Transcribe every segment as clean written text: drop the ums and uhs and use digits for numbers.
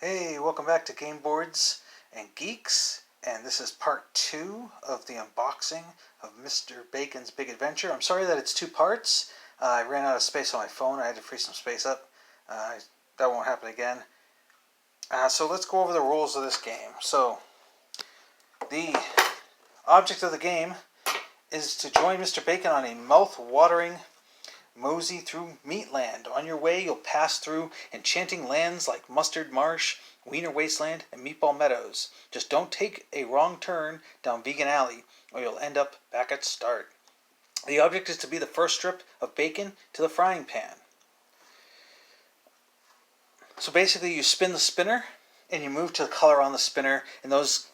Hey, welcome back to Gameboards.and.Geeks, and this is part 2 of the unboxing of Mr. Bacon's Big Adventure. I'm sorry that it's 2 parts. I ran out of space on my phone. I had to free some space up. That won't happen again. So let's go over the rules of this game. So, the object of the game is to join Mr. Bacon on a mouth-watering mosey through Meatland. On your way, you'll pass through enchanting lands like Mustard Marsh, Wiener Wasteland, and Meatball Meadows. Just don't take a wrong turn down Vegan Alley, or you'll end up back at start. The object is to be the first strip of bacon to the frying pan. So basically, you spin the spinner, and you move to the color on the spinner, and those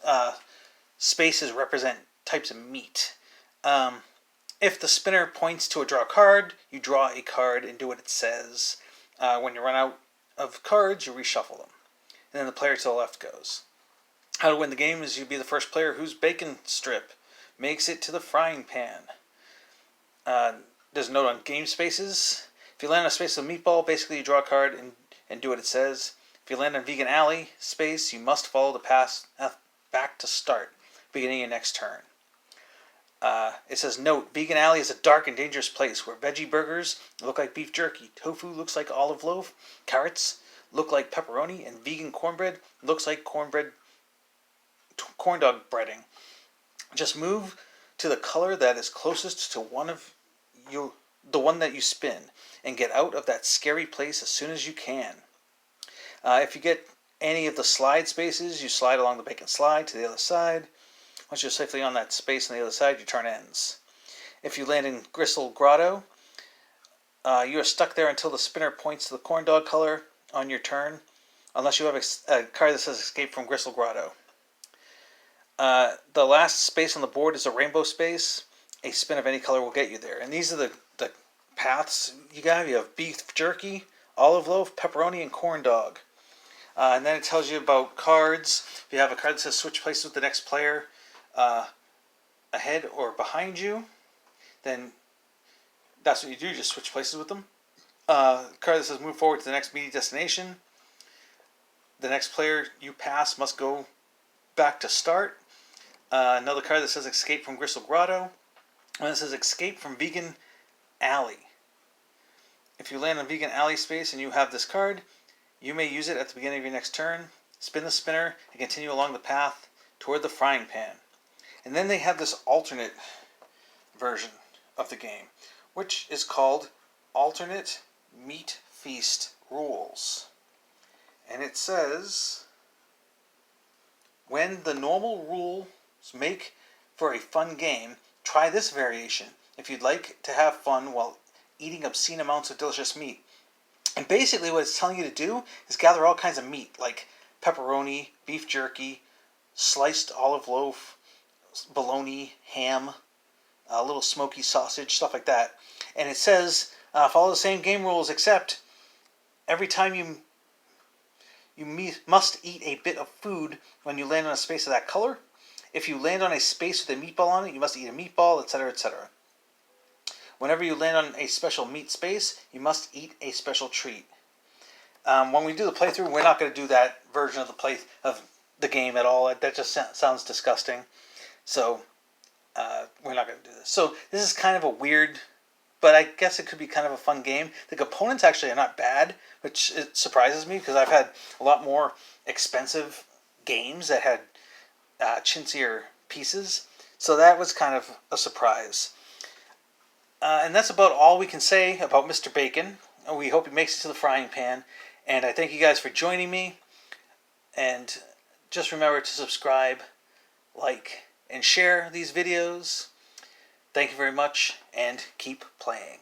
spaces represent types of meat. If the spinner points to a draw card, you draw a card and do what it says. When you run out of cards, you reshuffle them. And then the player to the left goes. How to win the game is you be the first player whose bacon strip makes it to the frying pan. There's a note on game spaces. If you land on a space with a meatball, basically you draw a card and do what it says. If you land on Vegan Alley space, you must follow the path back to start, beginning your next turn. It says, note, Vegan Alley is a dark and dangerous place where veggie burgers look like beef jerky, tofu looks like olive loaf, carrots look like pepperoni, and vegan cornbread looks like corn dog breading. Just move to the color that is closest to the one that you spin, and get out of that scary place as soon as you can. If you get any of the slide spaces, you slide along the bacon slide to the other side. Once you're safely on that space on the other side, your turn ends. If you land in Gristle Grotto, you are stuck there until the spinner points to the corn dog color on your turn, unless you have a card that says Escape from Gristle Grotto. The last space on the board is a rainbow space. A spin of any color will get you there. And these are the paths you got. You have beef jerky, olive loaf, pepperoni, and corn dog. And then it tells you about cards. If you have a card that says switch places with the next player, ahead or behind you, then that's what you do. You just switch places with them. Card that says move forward to the next meeting destination. The next player you pass must go back to start. Another card that says escape from Gristle Grotto. And it says escape from Vegan Alley. If you land on Vegan Alley space and you have this card, you may use it at the beginning of your next turn. Spin the spinner and continue along the path toward the frying pan. And then they have this alternate version of the game, which is called Alternate Meat Feast Rules. And it says, when the normal rules make for a fun game, try this variation if you'd like to have fun while eating obscene amounts of delicious meat. And basically what it's telling you to do is gather all kinds of meat, like pepperoni, beef jerky, sliced olive loaf, bologna, ham, a little smoky sausage, stuff like that. And it says, follow the same game rules, except every time you must eat a bit of food when you land on a space of that color. If you land on a space with a meatball on it, you must eat a meatball, etc., etc. Whenever you land on a special meat space, you must eat a special treat. When we do the playthrough, we're not going to do that version of the game at all. That just sounds disgusting. So we're not going to do this. So this is kind of a weird, but I guess it could be kind of a fun game. The components actually are not bad, which it surprises me because I've had a lot more expensive games that had chintzier pieces. So that was kind of a surprise. And that's about all we can say about Mr. Bacon. We hope he makes it to the frying pan. And I thank you guys for joining me. And just remember to subscribe, like, and share these videos. Thank you very much, and keep playing.